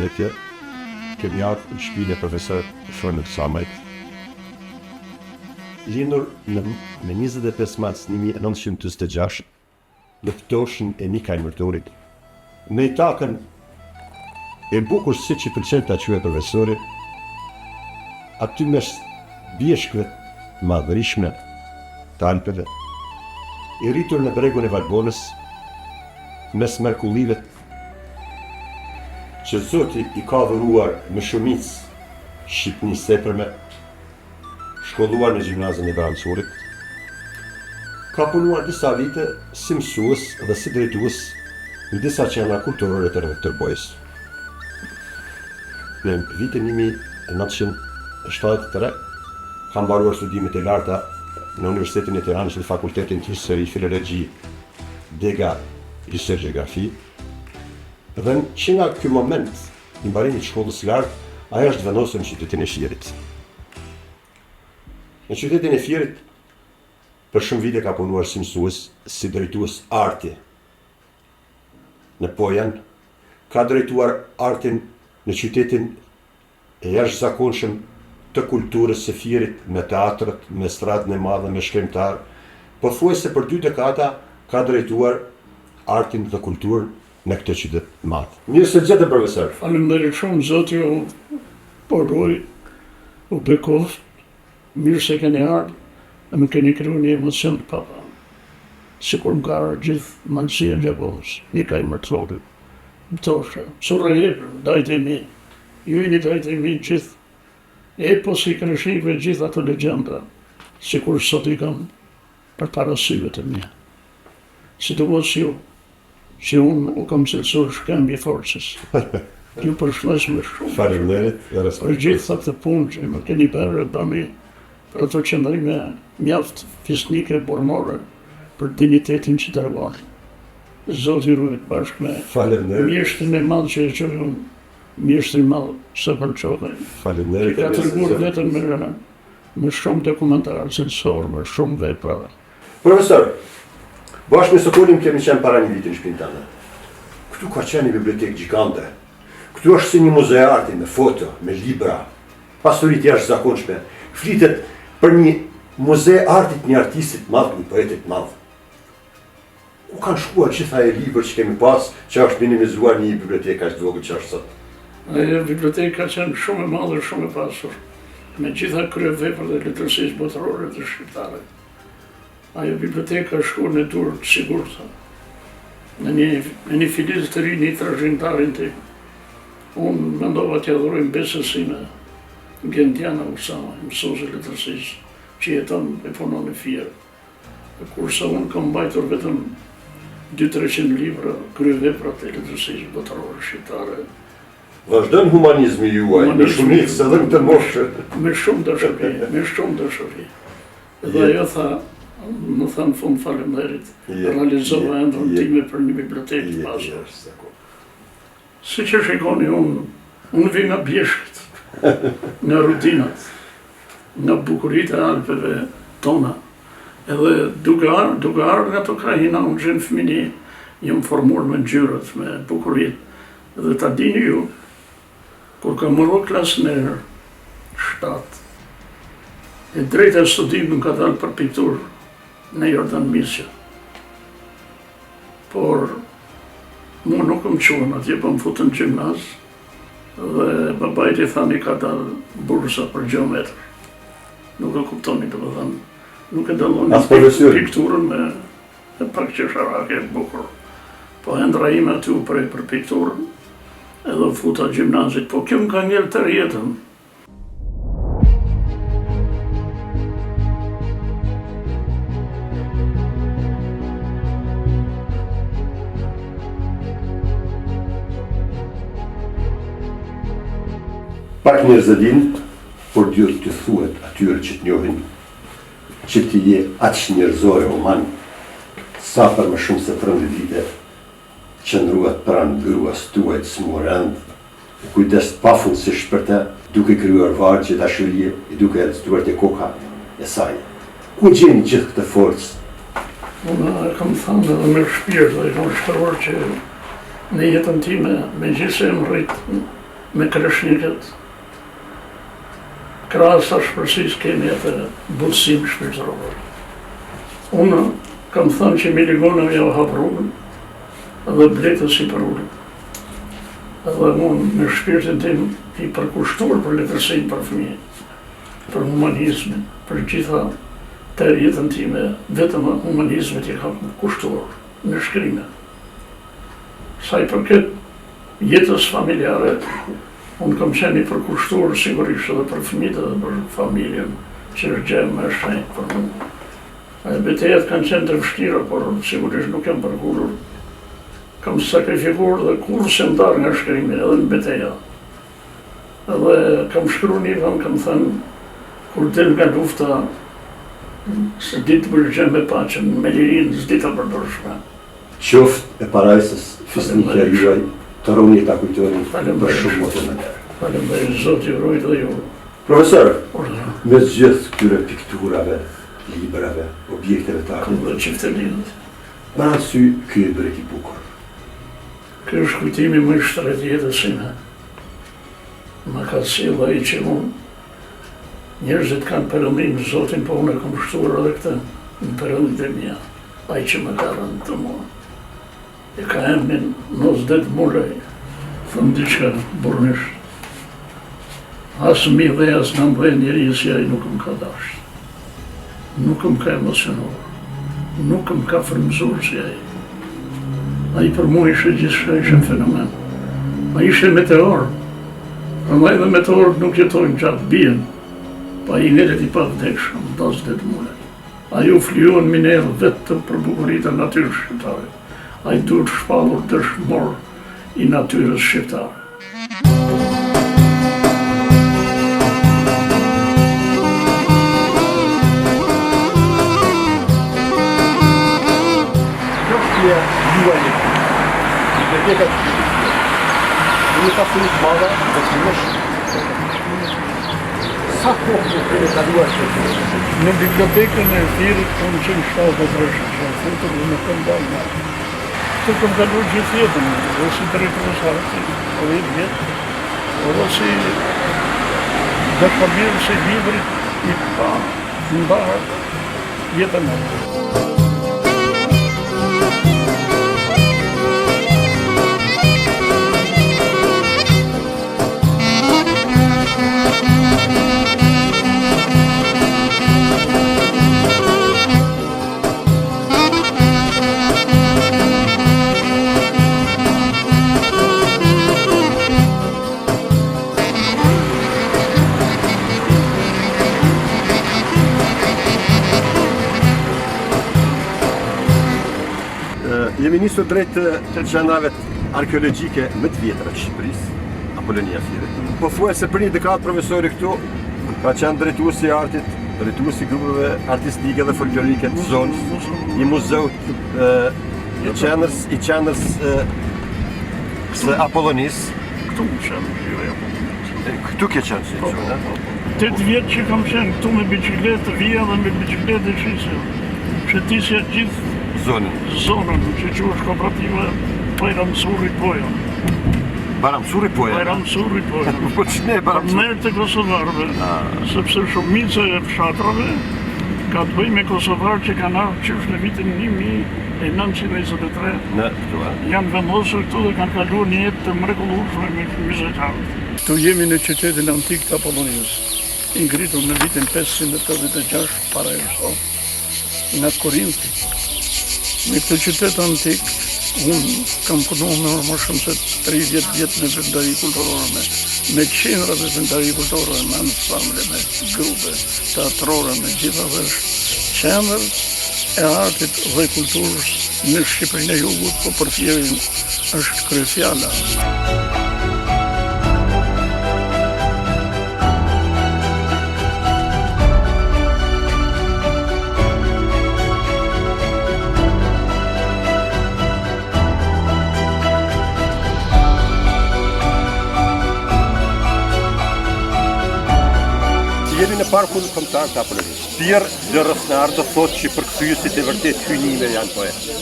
përshëndetje. Kemi ardhur në shtëpinë e profesorit Shonët Samajt. Lindur në 25 mars 1946 në ftoshën e Mikajl Mërtorit, në etakën e bukur siç i pëlqen ta quajë profesori, aty mes bjeshkëve madhërishme të Alpeve, i rritur në bregun e Valbonës, mes mrekullive që Zoti i ka dhuruar me shumicë shqipni sepërme, shkolluar në gjimnazën e Vrancurit, ka punuar disa vite si mësues dhe si drejtues në disa qendra kulturore të Tërbojës. Në vitin 1973 ka mbaruar studimet e larta në Universitetin e Tiranës dhe Fakultetin të Histori, Filologji, Dega, Histori Gjeografi, dhe që nga ky moment i mbarimit të shkollës së lartë, ajo është vendosur në qytetin e Fierit. Në qytetin e Fierit për shumë vite ka punuar si mësues, si drejtues arti. Në Pojan ka drejtuar artin në qytetin e jashtëzakonshëm të kulturës së Fierit, me teatrët, me stradën e madhe, me shkrimtar, pothuajse për 2 dekada ka drejtuar artin dhe kulturën në këtë qytet të madh. Mirë se gjetë profesor. Faleminderit shumë, Zoti ju poroj, u bekoft, mirë se keni ardhur, dhe më keni kriju një emocion të paparë. Sikur më ka gjithë malësia në Gjakovës, Mikajl Mërtorit. Më thoshe, surë e dajtë e mi, ju jeni dajtë e mi gjithë, epos i kërëshikve gjithë ato legjenda, sikur sot i kam për parasyve të mia. Sidomos ju, që unë u kam cilësuar shkëmbje forcës. Ju përshëndes më shumë. Faleminderit. Për gjithë këtë punë që më keni bërë tani, për ato qëndrime mjaft fisnike burmore për dignitetin që tregon. Zoti ruaj bashkë me mjeshtrin e madh që e quajmë mjeshtrin e madh së përçove. Faleminderit. Ka treguar vetëm me shumë dokumentar censor, me shumë vepra. Profesor, bashkë me Sokolin kemi qenë para një viti në shtëpinë tënde. Këtu ka qenë një bibliotekë gjigante. Këtu është si një muze arti me foto, me libra, pasuri të jashtëzakonshme. Flitet për një muze artit, një artistit madh, një poetit madh. Ku kanë shkuar gjitha e libër që kemi pas, që është minimizuar një bibliotekë aq të vogël që është sot? Ajo biblioteka ka qenë shumë e madhe, shumë e pasur, me gjitha kryeveprat e letërsisë botërore të shqiptare. Ajo biblioteka shkuar në Durrë të sigurta, në një filiz të ri, një trashëgimtarin tim. Unë mendova t'ia dhuroj besësime Gjendjana Usama, mësues i letërsisë, që jeton e punon në Fier. Kurse unë kam mbajtur vetëm 200-300 libra kryeveprat e letërsisë botërore shqiptare. Vazhdon humanizmi juaj, me shumicë edhe në të moshë. Me shumë dashuri, me shumë dashuri. Dhe ajo tha, më thanë fund faleminderit, realizova ëndrrën time për një bibliotekë të pasur. Si që shikoni unë vi nga bjeshkët, nga rutinat, nga bukuritë e Alpeve tona. Edhe duke ardhur nga to krahina, unë që në fëmini, jam formuar me ngjyrët, me bukuritë. Dhe ta dini ju, kur kam marrë klasën e 7, e drejta e studimit më ka dalë për pikturë në Jordan Misja. Por mu nuk më quen atje, po më futën në gjimnaz, dhe babajt i thani ka dalë bursa për geometr. Nuk e kuptoni, të më thënë, nuk e dalloni pikturën me pak qesharake e bukur. Po ëndra ime aty u prej për pikturën, edhe futa gjimnazit, po kjo më ka ngel tërë jetën. Pak njerëz e dinë, por duhet të thuhet atyre që të njohin, që të je aq njerëzore human, sa për më shumë se 13 vite, qëndruat pranë gruas tuaj të smurënd, kujdes pafundësisht për të, duke krijuar vargje dashurie e duke rrezuar te koka e saj. Ku gjeni gjithë këtë forcë? Unë kam thënë edhe me shpirt, dhe kam shkruar që në jetën time, megjithëse më rrit me kreshnikët, krahas sa shpërsis kemi atë butësim shpirtëror. Unë kam thënë që miligonëve ja hap rrugën dhe bletës i për rrugën. Edhe unë me shpirtin tim i përkushtuar për letërsinë për fëmijë, për humanizmin, për gjitha të jetën time, vetëm humanizmit i kam kushtuar në shkrime. Sa i përket jetës familjare, unë kam qenë i përkushtuar sigurisht edhe për fëmijët edhe për familjen që është gjë më e shenjtë për mua. Betejat kanë qenë të vështira, por sigurisht nuk jam përkullur. Kam sakrifikuar dhe kur se ndarë nga shkrimi edhe në beteja. Edhe kam shkru një vend, kam thënë, kur del nga lufta, se ditë bërgjem me paqen, me lirin, s'dita përdorshme. Qoftë e parajsës fisnikja juaj, të roni ta kujtoni për shumë më të nënderë. Faleminderit, Zoti ju ruaj dhe ju. Profesor, me gjithë këtyre pikturave, librave, objekteve të Kam artit, dhe qifte lindë. para sy ky e bërek i bukur. Ky është kujtimi më i shtret i jetës sime. Ma ka sjellë ai që unë, njerëzit kanë perëndim Zotin, po unë e kam shtuar edhe këtë në perëndit e mia. Ai që më ka rënë të mua. E ka emnin Nozdet Mulej, thëmë diqka burnisht. Asë mi dhe asë në mbëhe njeri si ai nuk më ka dashtë. Nuk më ka emocionuar. Nuk më ka frymëzuar si ai. Ai për mua ishe gjithçka, ishe fenomen. Ai ishe meteor. Prandaj dhe meteorët nuk jetojnë gjatë, bien. Pa i njerët i pavdekshëm, Nozdet Mulej. Ai u flijuan minerë vetëm për bukuritë e natyrës shqiptare. Ai duhet shpallur dëshmor i natyrës shqiptare. Juaj biblioteka unë ka shumë të madhe dhe të mësh sa kohë të kaluar Në bibliotekën e Firit unë qenë 73 futër dhe në kam dalë. Të kam kaluar gjithë jetën, dhe si drejtues arti, 10 vjetë, edhe si dëshpëmirës e librit i pa mbarë jetën e. Jemi nisur drejt të gjendrave arkeologjike më të vjetra të Shqipërisë, Apolonia Firit. Po thuaj se për një dekadë profesori këtu ka qenë drejtuesi i artit, drejtuesi i grupeve artistike dhe folklorike të zonës, i muzeut i qendrës së Apollonisë. Këtu më qenë, Këtu ke qenë si zonë, 8 vjetë që kam qenë këtu me bicikletë vija dhe me bicikletë e shisë. Shëtisja gjithë zonën që quhesh kooperative Bajramsuri Poja. Bajramsuri Poja? Bajramsuri Poja. Po ç'ne Bajramsuri? Merë të kosovarëve, sepse shumica e fshatrave ka të bëjë me kosovarë që kanë ardhur qysh në vitin 1923. Janë vendosur këtu dhe kanë kaluar një jetë të mrekullueshme me mesaçarët. Këtu jemi në qytetin antik të Apollonisë, i ngritur në vitin 586 para Erës, nga Korinthi. Në këtë qytet antik, unë kam punuar më shumë se 30 vjetë në vendari kulturore, me qendra dhe vendari kulturore, me ansamble, me grupe, teatrore, me gjitha dhe qendër e artit dhe kulturës në Shqipërinë e Jugut, po për Fierin është kryefjala. Jemi në parkun kombëtar të Apollonisë. Pierre de Rosnar do thotë që përkthyesit e vërtet hynime janë poetë.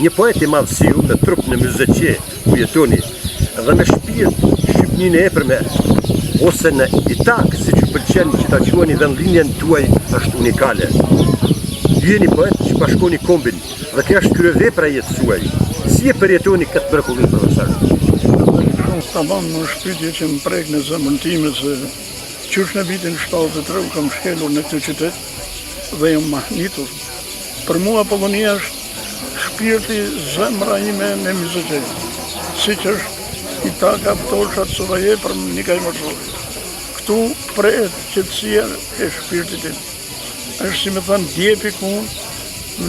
Një poet i madhësiu me trup në mëzëqe ku jetoni dhe me shpirt një epërme, ose në Itak, si që pëlqen që ta quani vendlinjen tuaj është unikale. Ju jeni poet që bashkoni kombin dhe kjo është kryevepra e jetës suaj. Si e përjetoni këtë mrekulli, profesor? Tamam në shpytje që më prek në zemrën time se qysh në vitin 73 kam shkelur në këtë qytet dhe jam mahnitur. Për mua Polonia është shpirti, zemra ime në Mizëqej. Si që është Itaka, Ptosha, Cuvaje për Nikaj Mërzovi. Këtu prehet qetësia e shpirtit tim. Është si me thënë djepi ku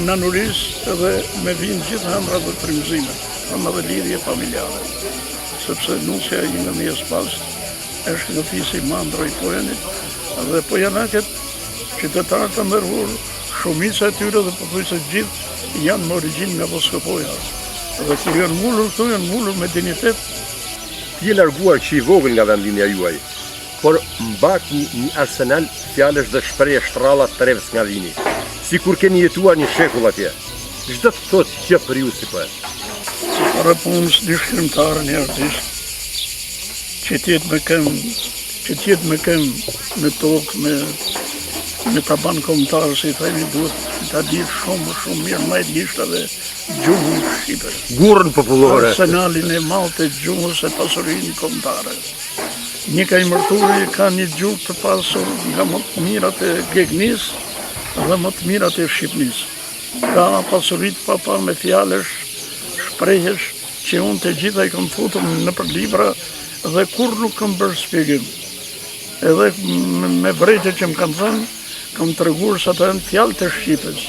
në nuris dhe me vinë gjithë hëndra dhe frymëzime, dhe dhe lidhje familjare. Sepse nusja i nga mjes pas është nga fisi mandro i pojenit dhe pojanaket qytetarë të ndërhur, shumica e tyre dhe pothuajse gjithë janë më origjinë nga Voskopoja. Dhe kur janë mullur me dignitet. Je larguar që i vogël nga vendlinja juaj, por mbak një arsenal fjalësh dhe shprehje shtralla të revës nga vini, si kur keni jetuar një shekull atje. Çdo të thotë që për ju si poet? Para punës një shkrimtarë, një artist, që tjetë me këm në tokë, me ta banë kombëtarë, si themi duhet ta ditë shumë mirë majt gishta dhe gjuhën shqipe. Gurën popullore. Arsenalin e malë të gjuhës e pasurinë kombëtare. Nikaj Mërturi ka një gjuhë të pasur nga më të mirat e Gegnis dhe më të mirat e Shqipnis. Ka pasurit papa me fjalesh, shprehjesh që unë të gjitha i kam futur në për libra dhe kur nuk kam bërë shpjegim. Edhe me vrejtë që më kam thënë, kam të regur sa të janë fjallë të Shqipës.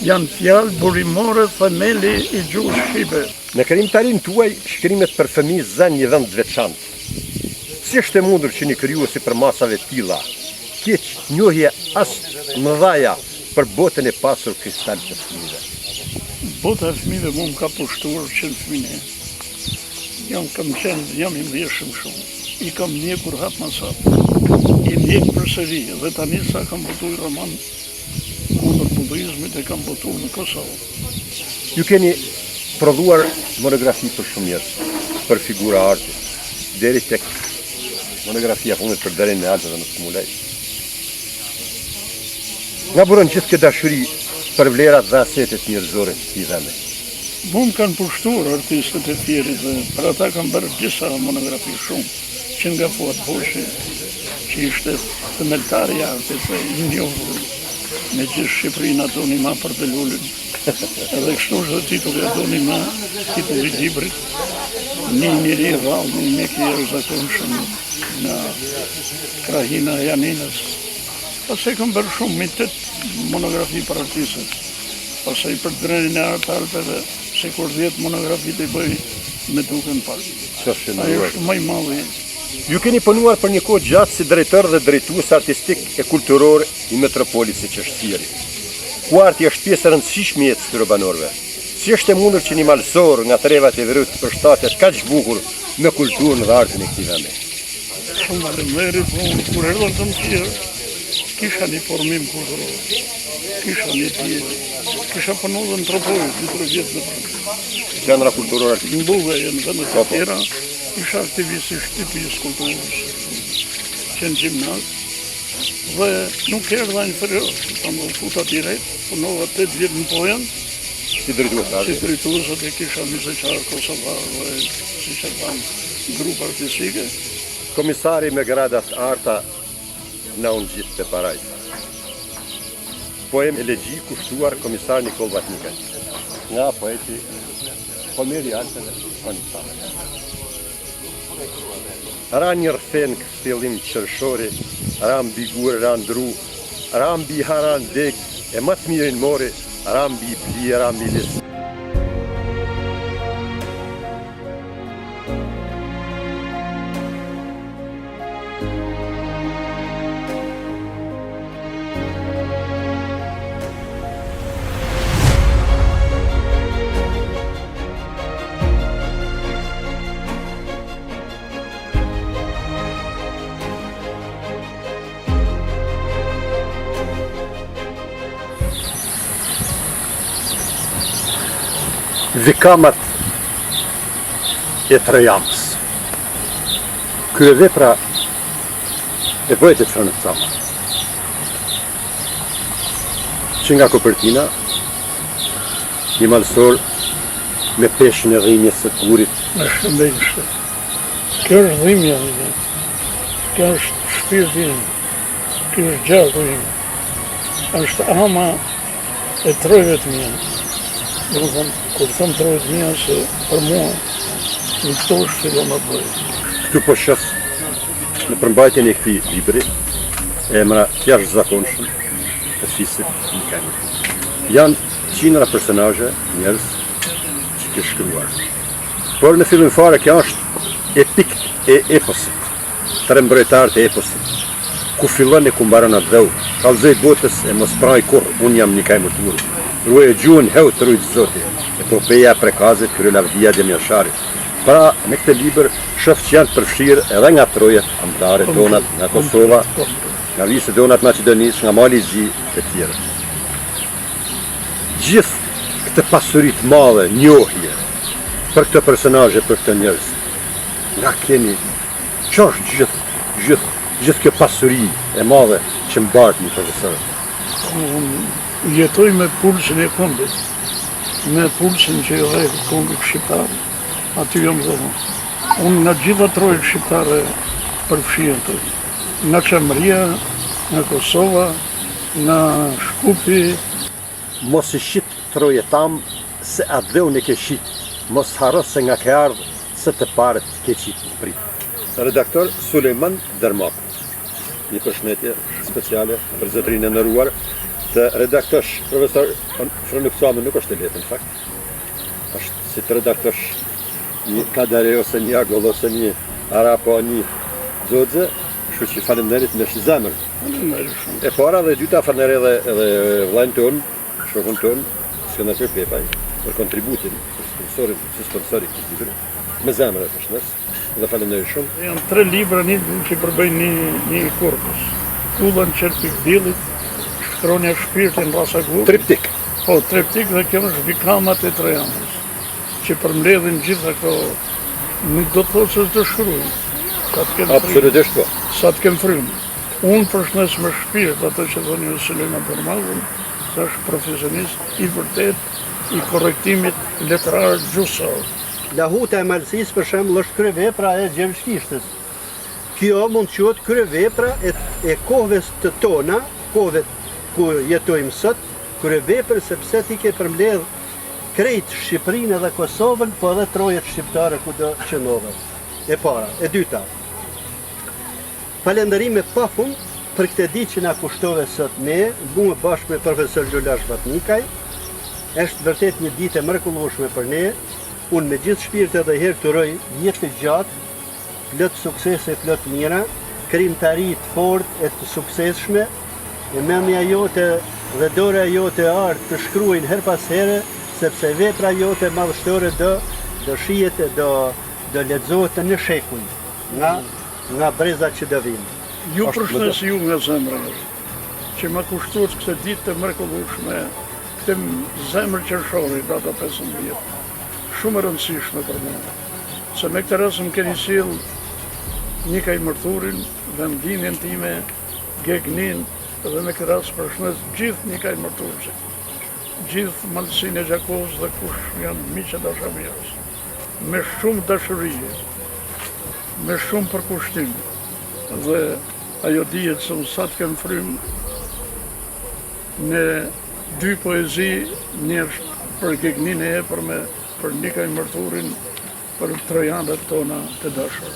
Janë fjallë burimore themeli i gjuhës Shqipe. Në krijimtarin tuaj, shkrimet për fëmijë zënë një vend veçantë. Si është e mundur që një krijuesi për masave tilla, keq njohje as mëdhaja për botën e pasur kristal të fëmijëve? Bota e fëmijëve mu më ka pushtuar që në fëmijë. Jam i mjeshëm shumë. I kam ndjekur hap mas hap. I ndjek përsëri dhe tani sa kam botuar roman kundër budizmit e kam botuar në Kosovë. Ju keni prodhuar monografi për shumë njerëz, për figura arti, deri tek monografia punët për Darin e Altë dhe në Smulej. Nga buron gjithë këtë dashuri për vlerat dhe asetet njerëzore të i dheme? Mu më kanë pushtuar artistët e tjerit dhe për ata kanë bërë gjitha monografi shumë, që nga Fuat Boshi, që ishte themeltari i artit dhe i njohur me gjithë Shqipërinë Adonima për të lullin. Edhe kështu është dhe titulli Adonima, titulli librit, një njëri rrallë, një mekjerë zakonshëm nga krahina e Janinës. Pasaj kam bërë shumë, mi 8 monografi për artistët. Pasaj për drenin e artë Alpeve, se kur 10 monografi të i bëj me duken pak. Ajo është më i madhi. Ju keni punuar për një kohë gjatë si drejtor dhe drejtues artistik e kulturor i metropolis së Qështësirit, ku arti është pjesë e rëndësishme e jetës së banorëve. Si është e mundur që një malsor nga trevat e Verut përshtatet kaq bukur me kulturën dhe artin e këtij vendi? Shumë faleminderit, kur erdha të mësirë, kisha një formim kulturor, kisha një tjetë, kisha punu dhe në Tropoj, 2-3 vjetë në përnë. Qendra kulturore Në Bugaj, në vendet e tjera, isha aktivist i shtëpisë kulturës, që në gjimnaz, dhe nuk erdha inferior, ta më futa direkt, punova 8 vjetë në Pojan, si drejtues arti. si drejtues atë kisha muzikar kosovar dhe si që thamë grup artistike. Komisari me gradat arta na unë gjithë të paraj. Poem elegji kushtuar komisar Nikol Vatnikaj, nga poeti Homeri Alpeve Konistane. Ra një rëfen këthëllim qërshori, ra mbi gurë, ra ndru, ra mbi haran deg, e më të mirin mori, ra mbi pli, ra mbi lisë. Vikamat e Trojamës. Kryevepra e vojtit Frënë Sama, që nga kopertina, një malësor me peshën e dhimbjes së kurit. Me shëmbejshë. Kjo është dhimbja ime. Kjo është shpirti im. Kjo është gjaku im. Është ama e trojve të mia. Do të thonë, kur thëmë trojve të mia se për mua, në këto është fillon të bëj. Këtu po shoh në përmbajtjen e këtij libri emra jashtëzakonshëm të fisit Nikaj Mërturi. Janë qindra personazhe, njerëz që ke shkruar. Por në fillim fare kjo është epik e eposit, tre mbrojtarët e eposit, ku fillon e ku mbaron atë dheu. Kallëzoj botës e mos praj kur, unë jam Nikaj Mërturi. Ruaj gjuhën heu të rujtë Zoti, epopeja prekazit Kryelavdia Djamjarsharit. Pra, në këtë libër shoh që janë të përfshirë edhe nga trojet anëtare donat nga Kosova, nga vlisë donat Maqedonisë, nga Mali i Zi e tjerë. Gjithë këtë pasuri të madhe, njohje për këtë personazhe, për këtë njerëz. Nga keni, ç'është gjithë kjo pasuri e madhe që mbart një profesor. Unë jetoj me pulsin e këmbit, me pulsin që e dhe këmbit shqiptar. Aty jam dhe unë nga gjitha trojët shqiptare përfshihen të. Nga Çamëria, nga Kosova, nga Shkupi. Mos i shit troje tam se atë dheu në ke shit, mos harro se nga ke ardhë se të paret ke qit në prit. Redaktor Sulejman Dermaku. Një përshëndetje speciale për zotërinë e nderuar të redaktosh profesor Frënë Sama nuk është e lehtë në fakt. Është si të redaktosh një kadare ose një agoll ose një arapo një zodze, kështu që faleminderit me zemër. E para dhe e dyta faleminderit edhe vllajën ton, shokun ton, Skënderbej Pepaj, për kontributin, për sponsori këtë libri. Me zemër e përshëndes dhe faleminderit shumë. Janë 3 libra që përbëjnë një korpus. Kulla në qerpik dillit, Shkronja shpirtin rasa gur. Triptik. Po, triptik dhe kjo është Vikamat e Trojanës, që përmbledhin gjitha këto, nuk do të thotë se të shkruajnë. Absolutisht po. Sa të kem frymë. Unë përshëndes me shpirt ato që thonë Sulejman Dermaku, se është profesionist i vërtet i korrektimit letrar gjusor. Lahuta e malësisë për shembull është kryevepra e gjergjishtës. Kjo mund të quhet kryevepra e kohëve të tona, kohëve ku jetojmë sot, kryevepër sepse ti ke përmbledh krejt Shqipërinë dhe Kosovën, po edhe trojet shqiptare kudo qëndove. E para, e dyta. Falënderime pafund për këtë ditë që na kushtove sot ne, mua bashkë me profesor Gjulash Batnikaj. Është vërtet një ditë e mrekullueshme për ne. Unë me gjithë shpirt edhe herë të uroj jetë të gjatë, plot suksese, plot mira, krijimtari të fortë e të suksesshme, e mendja jote dhe dora jote art të shkruajnë her pas here, sepse vepra jote madhështore do shihet e do lexohet në shekuj nga brezat që do vinë. Ju përshëndes ju nga zemra, që më kushtuat këtë ditë të mrekullueshme, këtë zemër qershore, data 15. Shumë e rëndësishme për mua, se me këtë rast më keni sjell Nikaj Mërturin dhe ndinjen time, Gegnin, dhe me këtë rast përshëndes gjithë Nikaj Mërturësit, gjithë malësinë e Gjakovës dhe kush janë miqë dashamirës, me shumë dashurie, me shumë përkushtim, dhe ajo dihet se unë sa të kem frymë në 2 poezi, një është për Gegnin e për Nikaj Mërturin, për trojanët tona të dashur.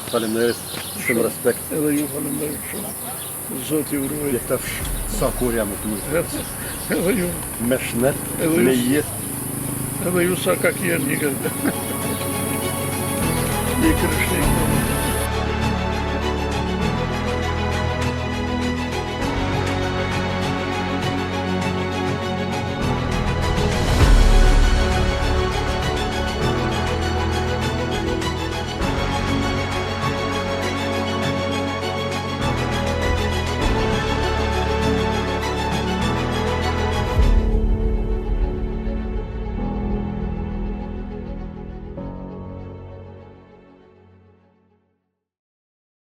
Faleminderit, shumë respekt. Edhe ju faleminderit shumë. Zoti ju ruaj. Jetosh sa kur jam të mirë. Edhe ju. Me shnet, me jetë. Edhe ju sa ka kjerë një këtë. Një kërështik.